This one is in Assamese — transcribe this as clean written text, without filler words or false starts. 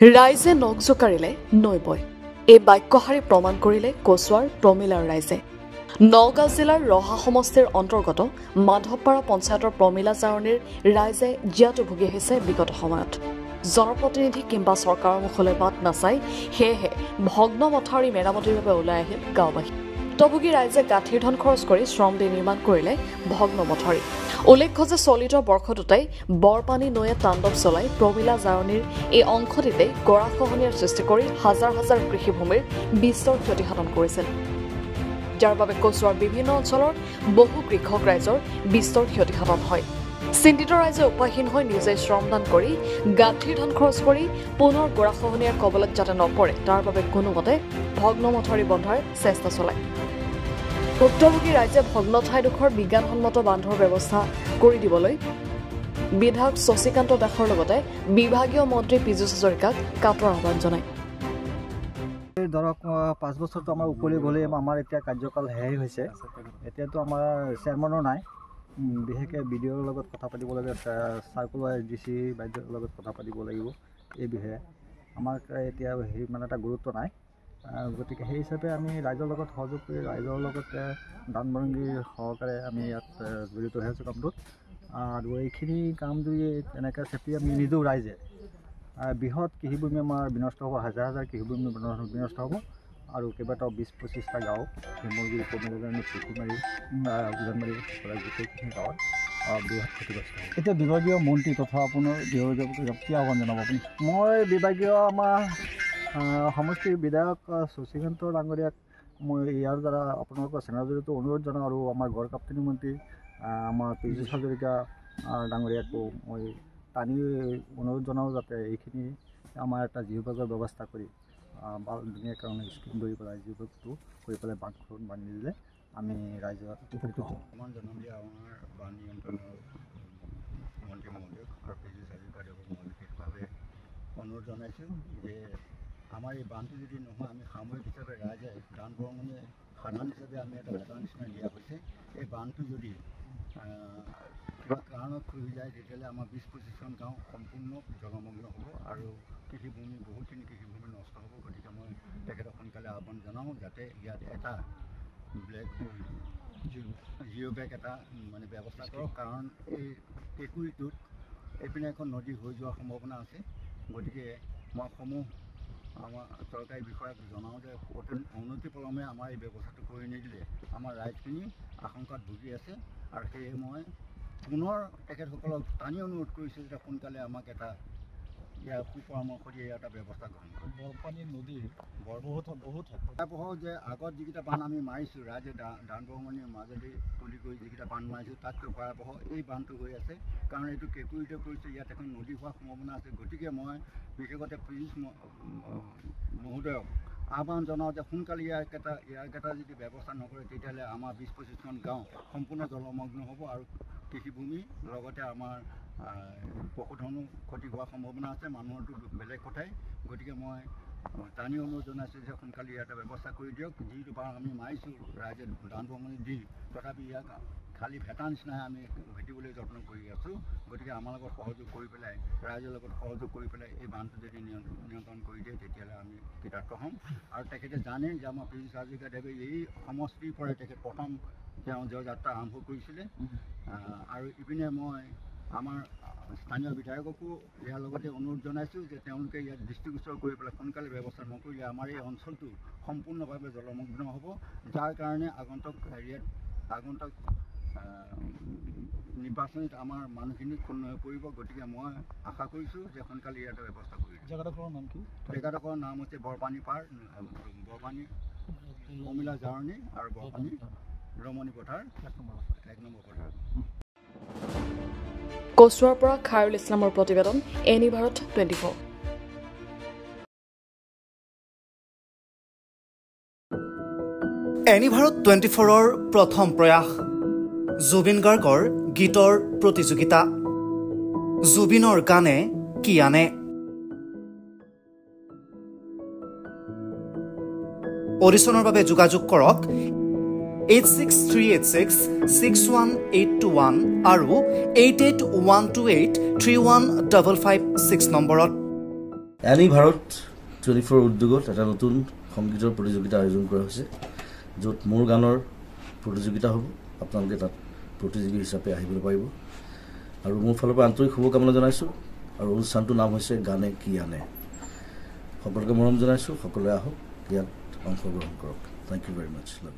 ৰাইজে নখ জোকাৰিলে নৈ বয় এই বাক্যশাৰী প্ৰমাণ কৰিলে কচুৱাৰ প্ৰমিলাৰ ৰাইজে নগাঁও জিলাৰ ৰহা সমষ্টিৰ অন্তৰ্গত মাধৱপাৰা পঞ্চায়তৰ প্ৰমিলা জাৰণীৰ ৰাইজে জিয়াটো ভুগি আহিছে বিগত সময়ত জনপ্ৰতিনিধি কিংবা চৰকাৰৰ মুখলৈ বাট নাচাই সেয়েহে ভগ্ন মথাউৰি মেৰামতিৰ বাবে ওলাই আহিল গাঁওবাসী ভুক্তভোগী ৰাইজে গাঁঠিৰ ধন খৰচ কৰি শ্ৰম দি নিৰ্মাণ কৰিলে ভগ্ন মথাউৰি উল্লেখ্য যে চলিত বৰ্ষটোতেই বৰপানী নৈয়ে তাণ্ডৱ চলাই প্ৰমিলা জাৰণীৰ এই অংশটিতেই গৰাখহনীয়াৰ সৃষ্টি কৰি হাজাৰ হাজাৰ কৃষিভূমিৰ বিস্তৰ ক্ষতিসাধন কৰিছিল যাৰ বাবে কচুৱাৰ বিভিন্ন অঞ্চলৰ বহু কৃষক ৰাইজৰ বিস্তৰ ক্ষতিসাধন হয় চিন্তিত ৰাইজে উপায়হীন হৈ নিজে শ্ৰমদান কৰি গাঁঠিৰ ধন খৰচ কৰি পুনৰ গৰাখহনীয়াৰ কবলত যাতে নপৰে তাৰ বাবে কোনোমতে ভগ্ন মথাউৰি বন্ধৰ চেষ্টা চলায় ভুক্তভোগী ৰাইজে ভগ্ন ঠাইডোখৰ বিজ্ঞানসন্মত বান্ধৰ ব্যৱস্থা কৰি দিবলৈ বিধায়ক শশীকান্ত দাসৰ লগতে বিভাগীয় মন্ত্ৰী পীযুষ হাজৰিকাক কাটৰ আহ্বান জনায় ধৰক 5 বছৰটো আমাৰ উপৰি গ'লে আমাৰ এতিয়া কাৰ্যকাল শেষ হৈছে এতিয়াতো আমাৰ চেয়াৰমেনো নাই বিশেষকৈ বিডিঅ'ৰ লগত কথা পাতিব লাগে চাৰ্কুলাৰ এছডিচি বাইদেউৰ লগত কথা পাতিব লাগিব এই বিষয়ে আমাৰ এতিয়া মানে এটা গুৰুত্ব নাই গতিকে সেই হিচাপে আমি ৰাইজৰ লগত সহযোগ কৰি ৰাইজৰ লগত দান বৰঙণি সহকাৰে আমি ইয়াত জড়িত হৈ আছোঁ কামটোত আৰু এইখিনি কাম যদি এনেকৈ চেপি আমি নিদিওঁ ৰাইজে বৃহৎ কৃষিভূমি আমাৰ বিনষ্ট হ'ব হাজাৰ হাজাৰ কৃষিভূমি বিনষ্ট হ'ব আৰু কেইবাটাও 20-25টা গাঁও শিমলগুৰি প্ৰমিলাজাৰণী পুখুৰীমাৰী উজানমাৰী গোটেইখিনি গাঁৱত বৃহৎ ক্ষতিগ্ৰস্ত হ'ব এতিয়া বিভাগীয় মন্ত্ৰী তথা আপোনাৰ কি আহ্বান জনাব আপুনি মই বিভাগীয় আমাৰ সমষ্টিৰ বিধায়ক শশীকান্ত ডাঙৰীয়াক মই ইয়াৰ দ্বাৰা আপোনালোকৰ চেনেলৰ জৰিয়তে অনুৰোধ জনাওঁ আৰু আমাৰ গড় কাপ্তানী মন্ত্ৰী আমাৰ পীযুষ হাজৰিকা ডাঙৰীয়াকো মই টানি অনুৰোধ জনাওঁ যাতে এইখিনি আমাৰ এটা জিঅ'বেগৰ ব্যৱস্থা কৰি ধুনীয়াকৈ কাৰণে স্কিম কৰি পেলাই জিঅ'বেগটো কৰি পেলাই বান্ধখন বান্ধি দিলে আমি ৰাইজৰ উপকৃত হ'ম অকণমান জনাম দিয়া আমাৰ বান নিয়ন্ত্ৰণৰ মন্ত্ৰী মহোদয়ক আৰু পীযুষ হাজৰিকাদেৱক মই বিশেষভাৱে অনুৰোধ জনাইছোঁ যে আমাৰ এই বান্ধটো যদি নহয় আমি সামৰিক হিচাপে ৰাইজে দান বৰঙণি সাধাৰণ হিচাপে আমি এটা ভেটাৰ নিচিনা দিয়া হৈছে এই বান্ধটো যদি কিবা কাৰণত খহি যায় তেতিয়াহ'লে আমাৰ 20-25খন গাঁও সম্পূৰ্ণ জলমগ্ন হ'ব আৰু কৃষিভূমি বহুতখিনি কৃষিভূমি নষ্ট হ'ব গতিকে মই তেখেতক সোনকালে আহ্বান জনাওঁ যাতে ইয়াত এটা জিঅ' বেগ এটা মানে ব্যৱস্থা কৰক কাৰণ এই কেঁকুৰিটোত এইপিনে এখন নদী হৈ যোৱাৰ সম্ভাৱনা আছে গতিকে মই আমাৰ চৰকাৰী বিষয়াক জনাওঁ যে অনতিপলমে আমাৰ এই ব্যৱস্থাটো কৰি নিদিলে আমাৰ ৰাইজখিনি আশংকাত ভুগি আছে আৰু সেয়ে মই পুনৰ তেখেতসকলক টানি অনুৰোধ কৰিছোঁ যে সোনকালে আমাক এটা ইয়াৰ সুপৰামৰ্শ দিয়ে এটা ব্যৱস্থা গ্ৰহণ কৰে বৰপানী নদী বহুত ভয়াৱহ যে আগত যিকেইটা বান্ধ আমি মাৰিছোঁ ৰাইজে দান বৰঙণিৰ মাজেদি তুলি কৰি যিকেইটা বান্ধ মাৰিছোঁ তাতকৈ ভয়াৱহ এই বান্ধটো হৈ আছে কাৰণ এইটো কেঁকুৰিতে পৰিছে ইয়াত এখন নদী হোৱাৰ সম্ভাৱনা আছে গতিকে মই বিশেষতে পীযুষ মহোদয়ক আহ্বান জনাওঁ যে সোনকালে ইয়াৰ কেইটা যদি ব্যৱস্থা নকৰে তেতিয়াহ'লে আমাৰ 20-25খন গাঁও সম্পূৰ্ণ জলমগ্ন হ'ব আৰু কৃষিভূমি লগতে আমাৰ পশুধনো ক্ষতি হোৱাৰ সম্ভাৱনা আছে মানুহৰতো বেলেগ কথাই গতিকে মই টানি অনুৰোধ জনাইছোঁ যে সোনকালে ইয়াত ব্যৱস্থা কৰি দিয়ক যিটো বাৰ আমি মাৰিছোঁ ৰাইজে দান বৰঙণি দি তথাপি ইয়াক খালী ভেটাৰ নিচিনাই আমি ভেটিবলৈ যত্ন কৰি আছোঁ গতিকে আমাৰ লগত সহযোগ কৰি পেলাই ৰাইজৰ লগত সহযোগ কৰি পেলাই এই বান্ধটো যদি নিয়ন্ত্ৰণ কৰি দিয়ে তেতিয়াহ'লে আমি কৃতাৰ্থ হ'ম আৰু তেখেতে জানে যে আমাৰ পীযুষ হাজৰিকাদেৱে এই সমষ্টিৰ পৰাই তেখেত প্ৰথম তেওঁ যাত্ৰা আৰম্ভ কৰিছিলে আৰু ইপিনে মই আমাৰ স্থানীয় বিধায়ককো ইয়াৰ লগতে অনুৰোধ জনাইছোঁ যে তেওঁলোকে ইয়াত দৃষ্টিগোচৰ কৰি পেলাই সোনকালে ব্যৱস্থা নকৰিলে আমাৰ এই অঞ্চলটো সম্পূৰ্ণভাৱে জলমগ্ন হ'ব যাৰ কাৰণে আগন্তুক নিৰ্বাচনীত আমাৰ মানুহখিনি ক্ষুণ্ণ হৈ পৰিব গতিকে মই আশা কৰিছোঁ যে সোনকালে ইয়াতে ব্যৱস্থা কৰি জেগাডোখৰৰ নাম কি জেগাডোখৰৰ নাম হৈছে বৰপানী পাৰ বৰপানী প্ৰমিলা জাৰণী আৰু বৰপানী ৰমণী পথাৰ 1 নম্বৰ পথাৰ কচুৱাৰ পৰা খায়ৰুল ইছলামৰ প্ৰতিবেদন এনি ভাৰত 24 এনি ভাৰত 24ৰ প্ৰথম প্ৰয়াস জুবিন গাৰ্গৰ গীতৰ প্ৰতিযোগিতা জুবিনৰ গানে কি আনে অডিশ্যনৰ বাবে যোগাযোগ কৰক 8638661821 আৰু 8812831556 নম্বৰত এনি ভাৰত 24 উদ্যোগত এটা নতুন সংগীতৰ প্ৰতিযোগিতা আয়োজন কৰা হৈছে, য'ত মোৰ গানৰ প্ৰতিযোগিতা হ'ব। আপোনালোকে তাত প্ৰতিযোগী হিচাপে আহিবলৈ পাৰিব আৰু মোৰ ফালৰ পৰা আন্তৰিক শুভকামনা জনাইছোঁ। আৰু অনুষ্ঠানটোৰ নাম হৈছে গানে কি আনে। সকলোকে মৰম জনাইছোঁ, সকলোৱে আহক, ইয়াত অংশগ্ৰহণ কৰক। Thank you very much. Love U.